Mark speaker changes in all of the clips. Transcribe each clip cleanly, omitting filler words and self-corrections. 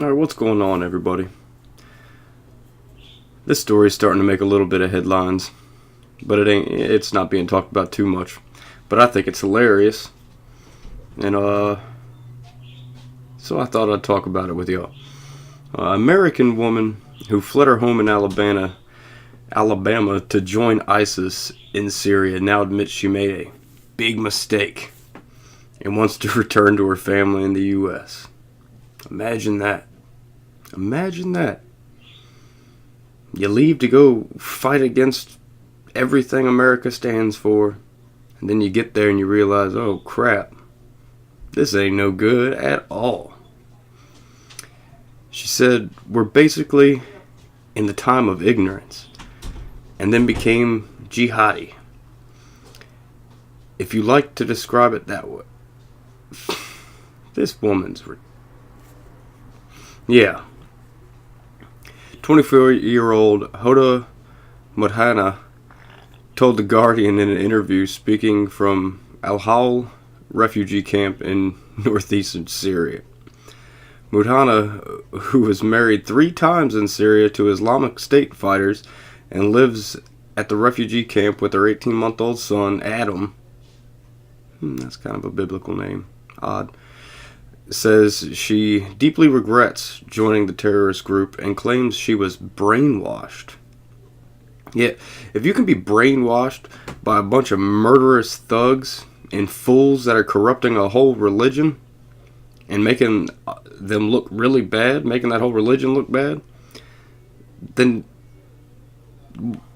Speaker 1: Alright, what's going on, everybody? This story's starting to make a little bit of headlines, but it's not being talked about too much. But I think it's hilarious. And so I thought I'd talk about it with y'all. American woman who fled her home in Alabama to join ISIS in Syria now admits she made a big mistake and wants to return to her family in the U.S. Imagine that. Imagine that. You leave to go fight against everything America stands for, and then you get there and you realize, oh crap, this ain't no good at all. She said, we're basically in the time of ignorance, and then became jihadi. If you like to describe it that way. This woman's... Yeah. 24-year-old Hoda Muthana told The Guardian in an interview speaking from Al-Hol refugee camp in northeastern Syria. Muthana, who was married 3 times in Syria to Islamic State fighters and lives at the refugee camp with her 18-month-old son, Adam, that's kind of a biblical name, odd, says she deeply regrets joining the terrorist group and claims she was brainwashed. Yeah, if you can be brainwashed by a bunch of murderous thugs and fools that are corrupting a whole religion and making them look really bad, making that whole religion look bad, then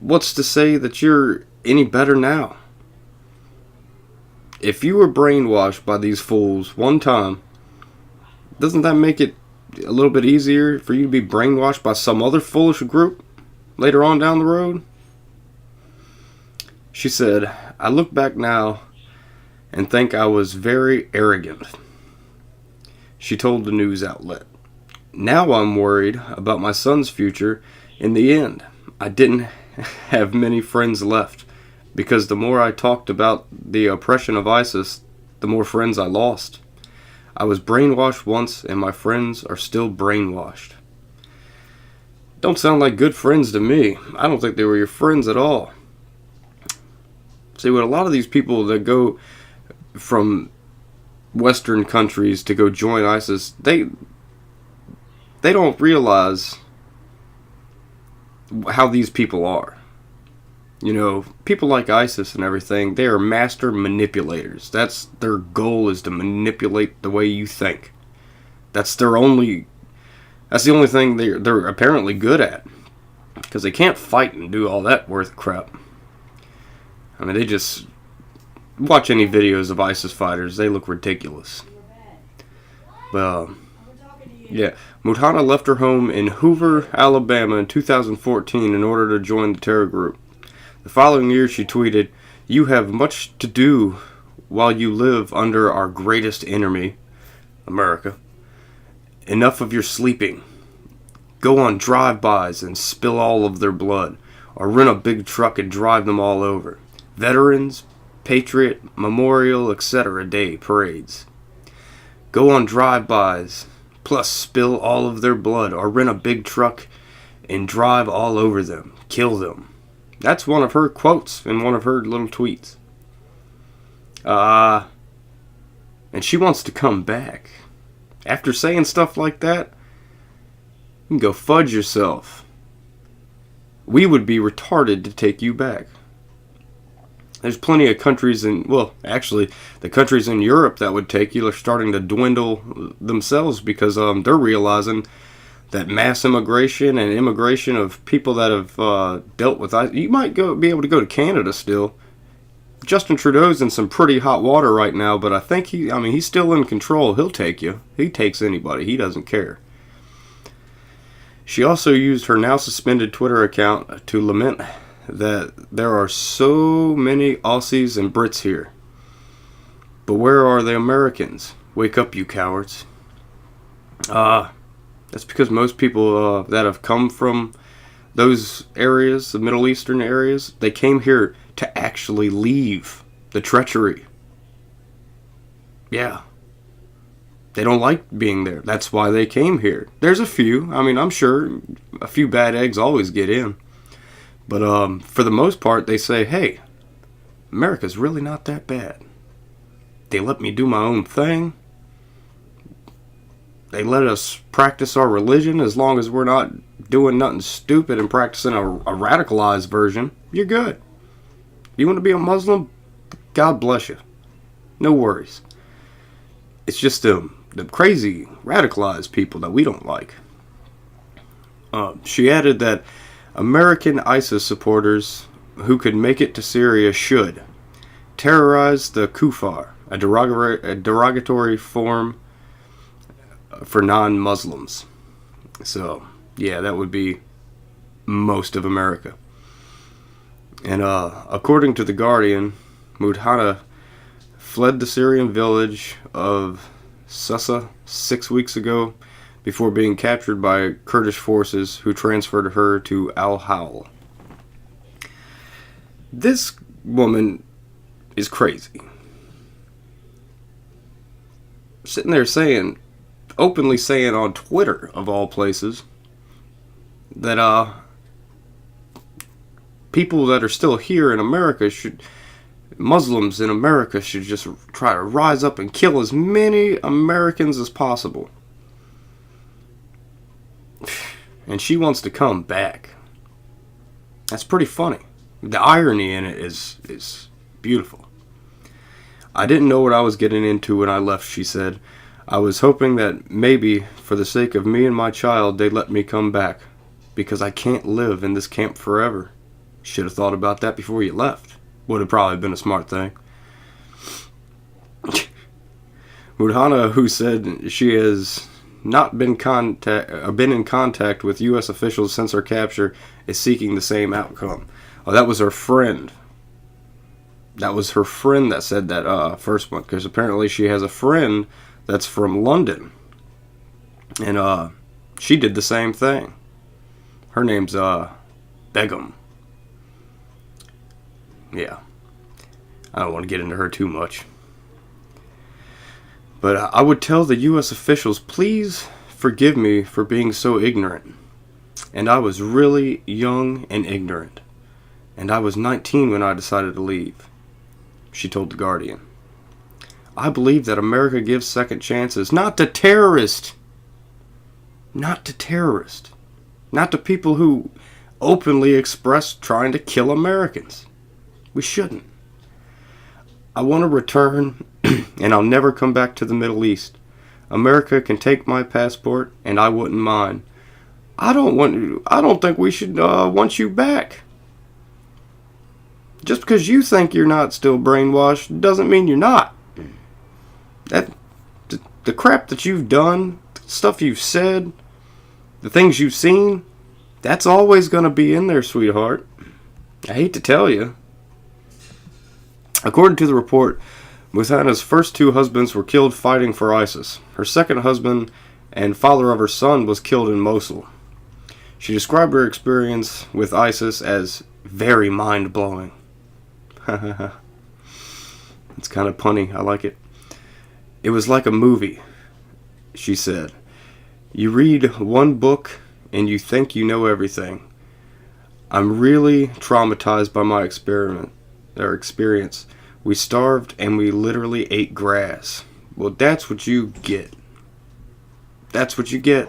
Speaker 1: what's to say that you're any better now? If you were brainwashed by these fools one time, doesn't that make it a little bit easier for you to be brainwashed by some other foolish group later on down the road? She said, I look back now and think I was very arrogant. She told the news outlet. Now I'm worried about my son's future. In the end, I didn't have many friends left because the more I talked about the oppression of ISIS, the more friends I lost. I was brainwashed once, and my friends are still brainwashed. Don't sound like good friends to me. I don't think they were your friends at all. See, with a lot of these people that go from Western countries to go join ISIS, they don't realize how these people are. You know, people like ISIS and everything, they are master manipulators. That's their goal, is to manipulate the way you think. That's the only thing they're apparently good at. Because they can't fight and do all that worth of crap. I mean, they just... Watch any videos of ISIS fighters, they look ridiculous. But, yeah. Muthana left her home in Hoover, Alabama in 2014 in order to join the terror group. The following year she tweeted, "You have much to do while you live under our greatest enemy, America. Enough of your sleeping. Go on drive-bys and spill all of their blood, or rent a big truck and drive them all over. Veterans, Patriot, Memorial, etc. Day parades. Go on drive-bys, plus spill all of their blood, or rent a big truck and drive all over them. Kill them." That's one of her quotes in one of her little tweets. And she wants to come back. After saying stuff like that, you can go fudge yourself. We would be retarded to take you back. There's plenty of countries the countries in Europe that would take you are starting to dwindle themselves because they're realizing that mass immigration and immigration of people that have dealt with ISIS. You might be able to go to Canada still. Justin Trudeau's in some pretty hot water right now, but I think he's still in control. He'll take you. He takes anybody. He doesn't care. She also used her now suspended Twitter account to lament that there are so many Aussies and Brits here. But where are the Americans? Wake up, you cowards. That's because most people that have come from those areas, the Middle Eastern areas, they came here to actually leave the treachery. Yeah. They don't like being there. That's why they came here. There's a few. I mean, I'm sure a few bad eggs always get in. But for the most part, they say, hey, America's really not that bad. They let me do my own thing. They let us practice our religion as long as we're not doing nothing stupid and practicing a radicalized version. You're good. You want to be a Muslim? God bless you. No worries. It's just the crazy, radicalized people that we don't like. She added that American ISIS supporters who could make it to Syria should terrorize the kuffar, a derogatory form for non-Muslims. So, yeah, that would be most of America. And according to The Guardian, Muthana fled the Syrian village of Susa 6 weeks ago before being captured by Kurdish forces who transferred her to Al-Hol. This woman is crazy. Sitting there openly saying on Twitter, of all places, that people that are still here in America Muslims in America should just try to rise up and kill as many Americans as possible. And she wants to come back. That's pretty funny. The irony in it is beautiful. I didn't know what I was getting into when I left, she said. I was hoping that maybe, for the sake of me and my child, they'd let me come back. Because I can't live in this camp forever. Should have thought about that before you left. Would have probably been a smart thing. Muthana, who said she has not been in contact with U.S. officials since her capture, is seeking the same outcome. Oh, that was her friend. That was her friend that said that first one, because apparently she has a friend that's from London, and she did the same thing. Her name's Begum. Yeah, I don't want to get into her too much. But I would tell the U.S. officials, please forgive me for being so ignorant. And I was really young and ignorant. And I was 19 when I decided to leave, she told The Guardian. I believe that America gives second chances, not to terrorists. Not to terrorists. Not to people who openly express trying to kill Americans. We shouldn't. I want to return, and I'll never come back to the Middle East. America can take my passport, and I wouldn't mind. I don't think we should want you back. Just because you think you're not still brainwashed doesn't mean you're not. The crap that you've done, the stuff you've said, the things you've seen, that's always going to be in there, sweetheart. I hate to tell you. According to the report, Muthana's first two husbands were killed fighting for ISIS. Her second husband and father of her son was killed in Mosul. She described her experience with ISIS as very mind-blowing. It's kind of punny. I like it. It was like a movie, she said. You read one book and you think you know everything. I'm really traumatized by my experience. We starved and we literally ate grass. Well, that's what you get. That's what you get.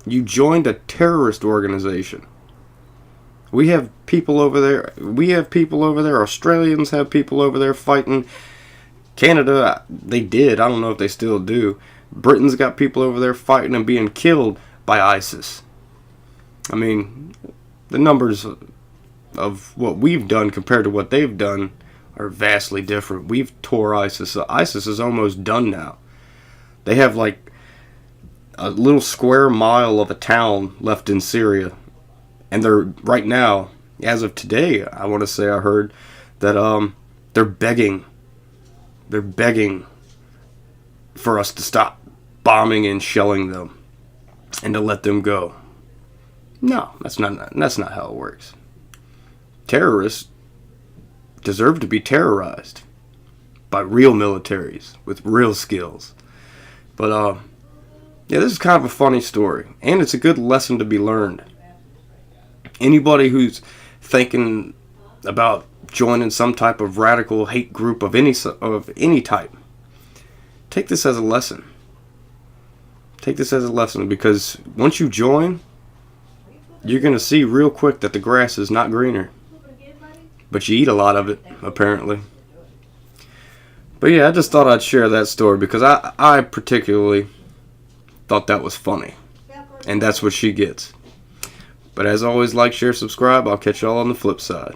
Speaker 1: You joined a terrorist organization. We have people over there. Australians have people over there fighting. Canada, they did. I don't know if they still do. Britain's got people over there fighting and being killed by ISIS. I mean, the numbers of what we've done compared to what they've done are vastly different. We've tore ISIS. ISIS is almost done now. They have like a little square mile of a town left in Syria. And they're, right now, as of today, I want to say I heard that they're begging for us to stop bombing and shelling them and to let them go. No, that's not how it works. Terrorists deserve to be terrorized by real militaries with real skills. But yeah, this is kind of a funny story, and it's a good lesson to be learned. Anybody who's thinking about joining some type of radical hate group of any type, take this as a lesson. Take this as a lesson, because once you join, you're going to see real quick that the grass is not greener. But you eat a lot of it, apparently. But yeah, I just thought I'd share that story because I particularly thought that was funny. And that's what she gets. But as always, like, share, subscribe. I'll catch y'all on the flip side.